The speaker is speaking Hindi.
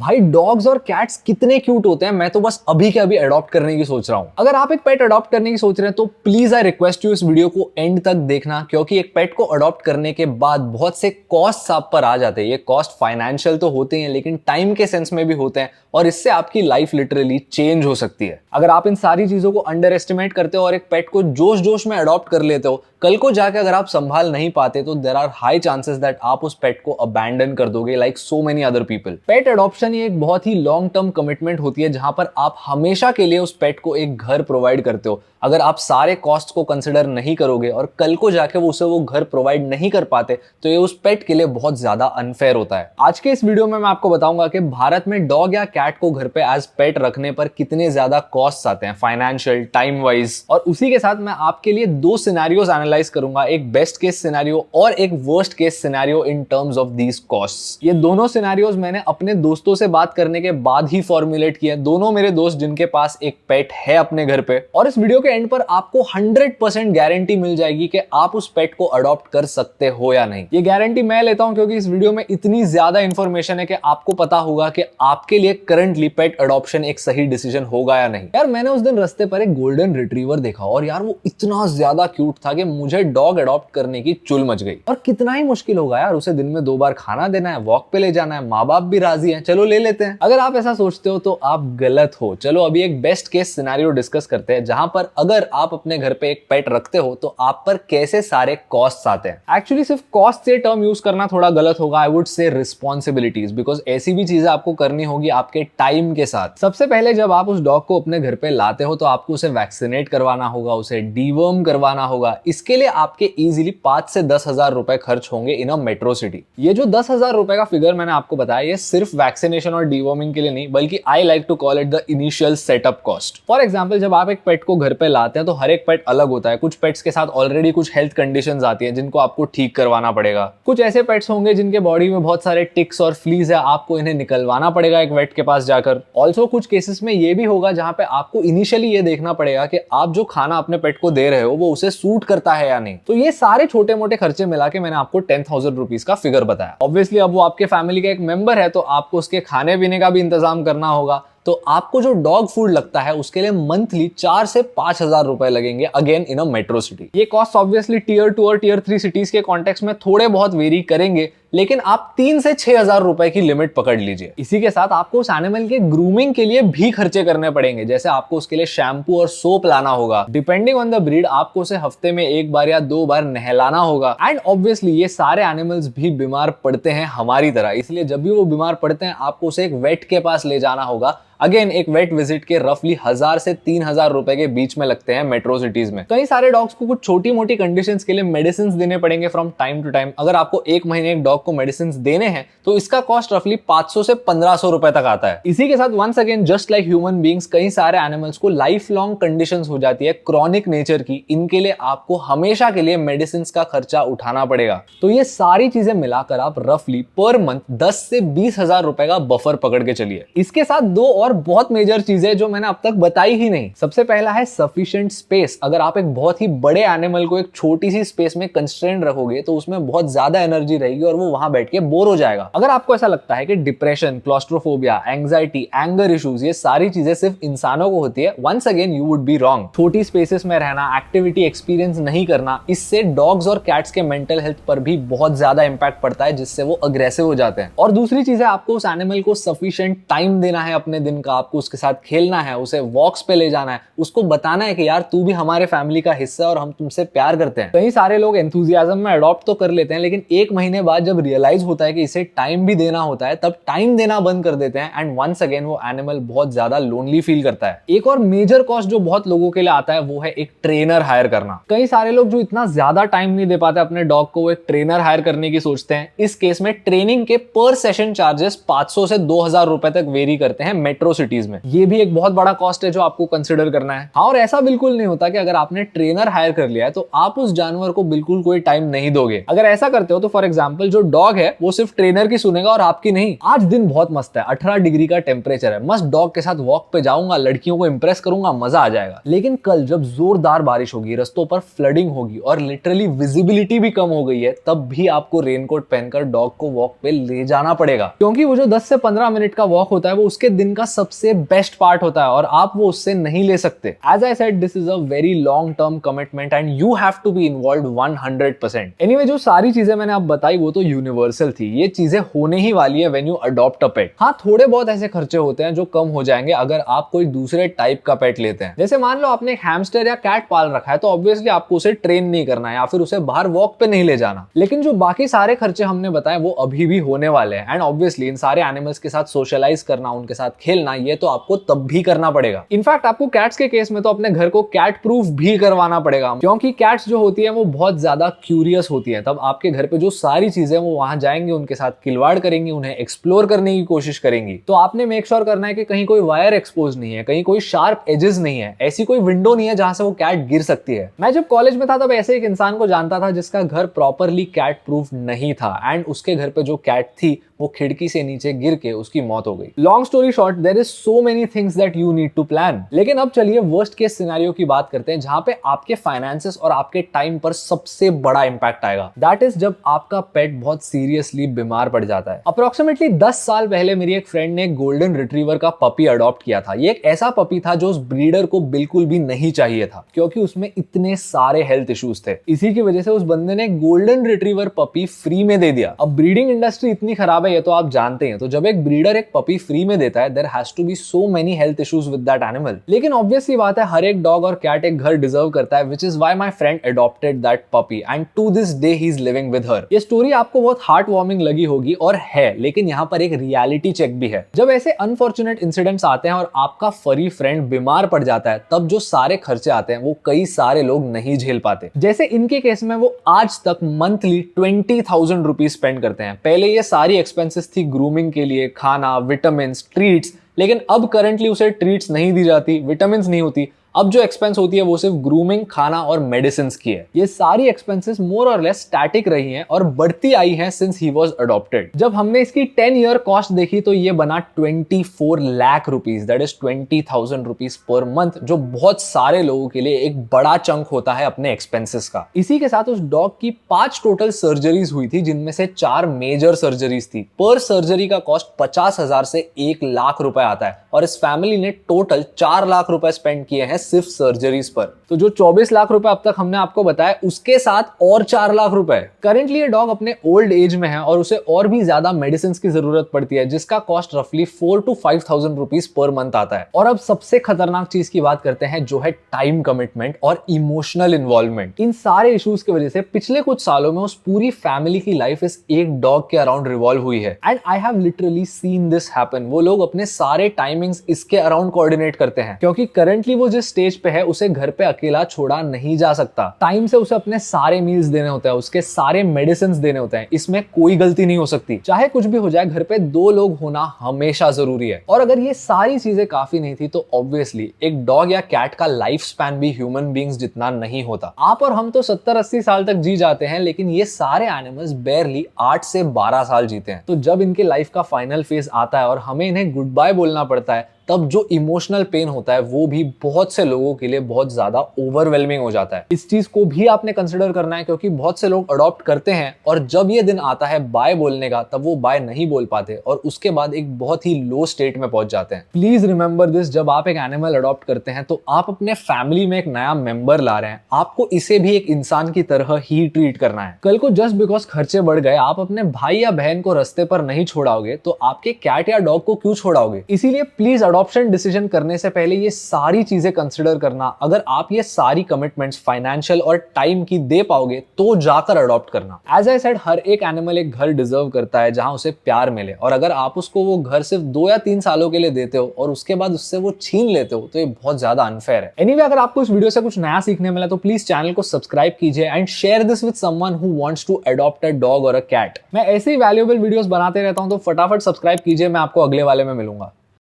भाई डॉग्स और कैट्स कितने क्यूट होते हैं, मैं तो बस अभी के अभी अडॉप्ट करने की सोच रहा हूँ। अगर आप एक पेट अडॉप्ट करने की सोच रहे हैं तो प्लीज आई रिक्वेस्ट यू इस वीडियो को एंड तक देखना, क्योंकि एक पेट को अडॉप्ट करने के बाद बहुत से कॉस्ट आप पर आ जाते हैं। ये कॉस्ट फाइनेंशियल तो होते हैं लेकिन टाइम के सेंस में भी होते हैं और इससे आपकी लाइफ लिटरली चेंज हो सकती है। अगर आप इन सारी चीजों को अंडर एस्टिमेट करते हो और एक पेट को जोश जोश में अडॉप्ट कर लेते हो, कल को जाके अगर आप संभाल नहीं पाते तो there are high chances that आप उस पेट को अबैंडन कर दोगे like so many other people. Pet adoption ये एक बहुत ही लॉन्ग टर्म कमिटमेंट होती है जहां पर आप हमेशा के लिए उस पेट को एक घर प्रोवाइड करते हो। अगर आप सारे कॉस्ट को कंसिडर नहीं करोगे और कल को जाके वो घर प्रोवाइड नहीं कर पाते तो ये उस पेट के लिए बहुत ज्यादा अनफेयर होता है। आज के इस वीडियो में मैं आपको बताऊंगा कि भारत में डॉग या कैट को घर पे एज पेट रखने पर कितने ज्यादा कॉस्ट आते हैं, फाइनेंशियल, टाइम वाइज, और उसी के साथ मैं आपके लिए दो सिनेरियोस एनालाइज करूंगा, एक बेस्ट केस सिनेरियो और एक worst case scenario in terms of these costs. ये दोनों सिनेरियोस मैंने अपने दोस्तों से बात करने के बाद ही फॉर्मुलेट किए, दोनों मेरे दोस्त जिनके पास एक पेट है अपने घर पे। और इस वीडियो के एंड पर आपको 100% गारंटी मिल जाएगी कि आप उस पेट को अडॉप्ट कर सकते हो या नहीं। ये गारंटी मैं लेता हूं क्योंकि इस वीडियो में इतनी ज्यादा इंफॉर्मेशन है कि आपको पता होगा कि आपके लिए करंटली पेट अडॉप्शन एक सही डिसीजन होगा या नहीं। यार मैंने उस दिन रास्ते पर एक गोल्डन रिट्रीवर देखा और यार वो इतना ज्यादा क्यूट था कि मुझे डॉग अडॉप्ट करने की चुल मच गई। और कितना ही मुश्किल होगा यार, उसे दिन में 2 बार खाना देना है, वॉक पे ले जाना है, माँ बाप भी राजी हैं, चलो ले लेते हैं। अगर आप ऐसा सोचते हो तो आप गलत हो। चलो अभी एक बेस्ट केस सिनेरियो डिस्कस करते हैं जहां पर अगर आप अपने घर पे एक पेट रखते हो तो आप पर कैसे सारे कॉस्ट आते हैं। एक्चुअली सिर्फ कॉस्ट से टर्म यूज करना थोड़ा गलत होगा, I would say responsibilities, because ऐसी भी चीजें आपको करनी होगी आपके टाइम के साथ। सबसे पहले जब आप उस डॉग को अपने घर पे लाते हो तो आपको उसे वैक्सीनेट करवाना होगा, उसे डीवर्म करवाना होगा। इसके लिए आपके इजीली 5 से 10 हजार रुपए खर्च होंगे इन अ मेट्रो सिटी। ये जो 10 हजार रुपए का फिगर मैंने आपको बताया ये सिर्फ वैक्सीनेशन और डीवर्मिंग के लिए नहीं, बल्कि I like to call it the initial setup cost. For example जब आप एक पेट को घर पे लाते हैं तो हर एक पेट अलग होता है। कुछ पेट्स के साथ ऑलरेडी कुछ हेल्थ कंडीशंस आती हैं जिनको आपको ठीक करवाना पड़ेगा। कुछ ऐसे पेट्स होंगे जिनके बॉडी में बहुत सारे टिक्स और फ्लीज है, आपको इन्हें निकलवाना पड़ेगा एक वेट के पास जाकर। ऑल्सो कुछ केसेस में ये भी होगा जहां पे आपको इनिशियली ये देखना पड़ेगा कि आप जो खाना अपने पेट को दे रहे हो वो उसे सूट करता है या नहीं। तो ये सारे छोटे मोटे खर्चे मिला के मैंने आपको 10,000 रुपीज का फिगर बताया। ऑब्वियसली अब वो आपके फैमिली का एक मेंबर है तो आपको उसके खाने पीने का भी इंतजाम करना होगा। तो आपको जो डॉग फूड लगता है उसके लिए मंथली 4 से 5 हजार रुपए लगेंगे, again in a metro city. ये कॉस्ट ऑब्वियसली टियर 2 और टियर 3 सिटीज के कॉन्टेक्स्ट में थोड़े बहुत वेरी करेंगे, लेकिन आप 3 से 6 हजार रुपए की लिमिट पकड़ लीजिए। इसी के साथ आपको उस एनिमल के ग्रूमिंग के लिए भी खर्चे करने पड़ेंगे, जैसे आपको उसके लिए शैम्पू और सोप लाना होगा। डिपेंडिंग ऑन द ब्रीड आपको उसे हफ्ते में 1 बार या 2 बार नहलाना होगा। एंड ऑब्वियसली ये सारे एनिमल्स भी बीमार पड़ते हैं हमारी तरह, इसलिए जब भी वो बीमार पड़ते हैं आपको उसे एक वेट के पास ले जाना होगा। अगेन एक वेट विजिट के रफली 1000 से 3000 रुपए के बीच में लगते हैं मेट्रो सिटीज में। कई सारे डॉग्स को कुछ छोटी मोटी कंडीशंस के लिए मेडिसिन देने पड़ेंगे फ्रॉम टाइम टू टाइम। अगर आपको 1 महीने एक डॉग को मेडिसिन देने हैं तो इसका कॉस्ट रफली 500 से 1500 रुपए तक आता है। इसी के साथ once again just like human beings कई सारे एनिमल्स को लाइफ लॉन्ग कंडीशंस हो जाती है क्रॉनिक नेचर की, इनके लिए आपको हमेशा के लिए मेडिसिन का खर्चा उठाना पड़ेगा। तो ये सारी चीजें मिलाकर आप रफली पर मंथ 10 से 20 हजार रुपए का बफर पकड़ के चलिए। इसके साथ दो और बहुत मेजर चीजें जो मैंने अब तक बताई ही नहीं। सबसे पहला है सफिशिएंट स्पेस। अगर आप एक बहुत ही बड़े एनिमल को एक छोटी सी स्पेस में कंस्ट्रेंट रखोगे तो उसमें बहुत ज्यादा एनर्जी रहेगी और वो वहां बैठ के बोर हो जाएगा। अगर आपको ऐसा लगता है कि depression, claustrophobia, anxiety, anger issues ये सारी चीजें सिर्फ इंसानों को होती है, once again you would be wrong. छोटी स्पेसेस में रहना, एक्टिविटी एक्सपीरियंस नहीं करना, इससे डॉग्स और कैट्स के मेंटल हेल्थ पर भी बहुत ज्यादा इंपैक्ट पड़ता है, जिससे वो अग्रेसिव हो जाते हैं। और दूसरी चीज है आपको उस एनिमल को सफिशिएंट टाइम देना है अपने दिन का, आपको उसके साथ खेलना है, उसे वॉक्स पे ले जाना है, उसको बताना है कि यार तू भी हमारे फैमिली का हिस्सा है और हम तुमसे प्यार करते हैं। कई सारे लोग एंथुसियाज्म में अडॉप्ट तो कर लेते हैं लेकिन 1 महीने बाद जब रियलाइज होता है कि इसे टाइम भी देना होता है तब टाइम देना बंद कर देते हैं एंड वंस अगेन वो एनिमल बहुत ज्यादा लोनली फील करता है। एक और मेजर कॉस्ट जो बहुत लोगों के लिए आता है वो है एक ट्रेनर हायर करना। कई सारे लोग जो इतना ज्यादा टाइम नहीं दे पाते अपने डॉग को, वो एक ट्रेनर हायर करने की सोचते हैं। इस केस में ट्रेनिंग के पर सेशन चार्जेस 500 से 2000 रुपए तक वेरी करते हैं मेट्रो सिटीज में। ये भी एक बहुत बड़ा कॉस्ट है जो आपको कंसिडर करना है। हाँ, और ऐसा बिल्कुल नहीं होता कि अगर आपने ट्रेनर हायर कर लिया है तो आप उस जानवर को बिल्कुल कोई टाइम नहीं दोगे। अगर ऐसा करते हो तो फॉर एग्जांपल जो डॉग है वो सिर्फ ट्रेनर की सुनेगा और आपकी नहीं। आज दिन बहुत मस्त है, 18 डिग्री का टेम्परेचर है, मस्त डॉग के साथ वॉक पे जाऊंगा, लड़कियों को इंप्रेस करूंगा, मजा आ जाएगा। लेकिन कल जब जोरदार बारिश होगी, रस्तों पर फ्लडिंग होगी और लिटरली विजिबिलिटी भी कम हो गई है, तब भी आपको रेनकोट पहनकर डॉग को वॉक पे ले जाना पड़ेगा, क्योंकि वो जो 10 से 15 मिनट का वॉक होता है वो उसके दिन का सबसे बेस्ट पार्ट होता है और आप वो उससे नहीं ले सकते। As I said, this is a very long term commitment and you have to be involved 100%। Anyway, जो सारी चीजें मैंने आप बताई वो तो यूनिवर्सल थी, ये चीजें होने ही वाली है व्हेन यू अडॉप्ट अ पेट। हाँ, थोड़े बहुत ऐसे खर्चे होते हैं जो कम हो जाएंगे अगर आप कोई दूसरे टाइप का पेट लेते हैं। जैसे मान लो आपने एक हैमस्टर या कैट पाल रखा है, तो ऑब्वियसली आपको उसे ट्रेन नहीं करना है या फिर उसे बाहर वॉक पे नहीं ले जाना। लेकिन जो बाकी सारे खर्चे हमने बताए वो अभी भी होने वाले हैं एंड ऑब्वियसली इन सारे एनिमल्स के साथ सोशलाइज करना, उनके साथ खेलना, ये तो आपको तब भी करना पड़ेगा। इनफैक्ट आपको कैट्स के केस में तो अपने घर को कैट प्रूफ भी करवाना पड़ेगा, क्योंकि कैट्स जो होती है वो बहुत ज्यादा क्यूरियस होती है। तब आपके घर पे जो सारी चीजें वो वहां जाएंगे, उनके साथ खिलवाड़ करेंगी, उन्हें एक्सप्लोर करने की कोशिश करेंगी। तो आपने मेक श्योर करना है कि कहीं कोई वायर एक्सपोज नहीं है, कहीं कोई शार्प एजेस नहीं है, ऐसी कोई विंडो नहीं है जहां से वो कैट गिर सकती है। मैं जब कॉलेज में था तब ऐसे एक इंसान को जानता था जिसका घर प्रॉपरली कैट प्रूफ नहीं था एंड उसके घर पे जो कैट थी वो खिड़की से नीचे गिर के उसकी मौत हो गई। Long story short, there is so many things that you need to plan. लेकिन अब चलिए वर्स्ट केस सिनेरियो की बात करते हैं, जहां पे आपके फाइनेंसेस और आपके टाइम पर सबसे बड़ा इंपैक्ट आएगा। दैट इज जब आपका पेट बहुत सीरियसली बीमार पड़ जाता है। अप्रोक्सीमेटली 10 साल पहले मेरी एक फ्रेंड ने एक गोल्डन रिट्रीवर का पपी अडॉप्ट किया था। ये एक ऐसा पपी था जो उस ब्रीडर को बिल्कुल भी नहीं चाहिए था, क्योंकि उसमें इतने सारे हेल्थ इश्यूज थे। इसी की वजह से उस बंदे ने गोल्डन रिट्रीवर पपी फ्री में दे दिया। अब ब्रीडिंग इंडस्ट्री इतनी खराब है ये तो आप जानते हैं, तो जब एक ब्रीडर एक पपी फ्री में देता है, there has to be so many health issues with that animal. लेकिन ऑब्वियसली बात है, हर एक डॉग और कैट एक घर डिजर्व करता है, which is why my friend adopted that puppy and to this day he is living with her. ये स्टोरी आपको बहुत हार्ट वार्मिंग लगी होगी और है, लेकिन यहाँ पर एक रियलिटी चेक भी है। जब ऐसे अनफॉर्चुनेट इंसिडेंट्स आते हैं और आपका फरी फ्रेंड बीमार पड़ जाता है, तब जो सारे खर्चे आते हैं वो कई सारे लोग नहीं झेल पाते। जैसे इनके केस में वो आज तक मंथली 20,000 रुपीज स्पेंड करते हैं। पहले ये सारी एक्सपेंसेस थी ग्रूमिंग के लिए, खाना, विटामिन, ट्रीट्स, लेकिन अब करंटली उसे ट्रीट्स नहीं दी जाती, विटामिन नहीं होती। अब जो एक्सपेंस होती है वो सिर्फ ग्रूमिंग, खाना और मेडिसिन की है। ये सारी एक्सपेंसेस मोर और लेस स्टैटिक रही हैं और बढ़ती आई हैं सिंस ही वाज अडॉप्टेड। जब हमने इसकी 10 ईयर कॉस्ट देखी तो ये बना 24 lakh rupees, that is 20,000 rupees per month, जो बहुत सारे लोगों के लिए एक बड़ा चंक होता है अपने एक्सपेंसेस का। इसी के साथ उस डॉग की 5 टोटल सर्जरीज हुई थी, जिनमें से 4 मेजर सर्जरीज थी। पर सर्जरी का कॉस्ट 50,000 से 1 लाख रुपए आता है और इस फैमिली ने टोटल 4 लाख रुपए स्पेंड किए हैं सिर्फ सर्जरीज पर। तो जो 24 लाख रुपए अब तक हमने आपको बताया, उसके साथ और 4 लाख रुपए। करंटली ये डॉग अपने ओल्ड एज में है और उसे और भी ज्यादा मेडिसिन की जरूरत पड़ती है, जिसका कॉस्ट रफली 4 to 5,000 रुपीज पर मंथ आता है। और अब सबसे खतरनाक चीज की बात करते हैं, जो है टाइम कमिटमेंट और इमोशनल इन्वॉल्वमेंट। इन सारे इश्यूज की वजह से पिछले कुछ सालों में उस पूरी फैमिली की लाइफ इस एक डॉग के अराउंड रिवॉल्व हुई है and I have literally seen this happen. वो लोग अपने सारे टाइमिंग्स इसके अराउंड कोऑर्डिनेट करते हैं, क्योंकि करंटली वो जिस स्टेज पे है उसे घर पे अकेला छोड़ा नहीं जा सकता। टाइम से उसे अपने सारे मील्स देने होते हैं, उसके सारे मेडिसिन देने होते हैं, इसमें कोई गलती नहीं हो सकती। चाहे कुछ भी हो जाए, घर पे 2 लोग होना हमेशा जरूरी है। और अगर ये सारी चीजें काफी नहीं थी तो ऑब्वियसली एक डॉग या कैट का लाइफ स्पैन भी ह्यूमन बींग्स जितना नहीं होता। आप और हम तो 70-80 साल तक जी जाते हैं, लेकिन ये सारे एनिमल्स बेयरली 8 से 12 साल जीते हैं। तो जब इनके लाइफ का फाइनल फेज आता है और हमें इन्हें गुड बाय बोलना पड़ता है, तब जो इमोशनल पेन होता है वो भी बहुत से लोगों के लिए बहुत ज्यादा ओवरवेलमिंग हो जाता है। इस चीज को भी आपने कंसिडर करना है, क्योंकि बहुत से लोग अडॉप्ट करते हैं और जब ये दिन आता है बाय बोलने का, तब वो बाय नहीं बोल पाते और उसके बाद एक बहुत ही लो स्टेट में पहुंच जाते हैं। प्लीज रिमेंबर दिस, जब आप एक एनिमल अडॉप्ट करते हैं तो आप अपने फैमिली में एक नया मेंबर ला रहे हैं। आपको इसे भी एक इंसान की तरह ही ट्रीट करना है। कल को जस्ट बिकॉज खर्चे बढ़ गए, आप अपने भाई या बहन को रास्ते पर नहीं छोड़ाओगे, तो आपके कैट या डॉग को क्यों छोड़ाओगे? इसीलिए प्लीज अडॉप्शन डिसीजन करने से पहले ये सारी चीजें कंसिडर करना। अगर आप ये सारी कमिटमेंट्स फाइनेंशियल और टाइम की दे पाओगे तो जाकर अडॉप्ट करना। एज आई सेड, हर एक एनिमल एक घर डिजर्व करता है जहां उसे प्यार मिले, और अगर आप उसको वो घर सिर्फ 2 या 3 सालों के लिए देते हो और उसके बाद उससे वो छीन लेते हो, तो ये बहुत ज्यादा अनफेयर है। एनीवे, अगर आपको इस वीडियो से कुछ नया सीखने मिला तो प्लीज चैनल को सब्सक्राइब कीजिए and share this with someone who wants to adopt a dog और अ कैट। मैं ऐसे ही वैल्यूएबल वीडियोस बनाते रहता हूं, तो फटाफट सब्सक्राइब कीजिए। मैं आपको अगले वाले में मिलूंगा।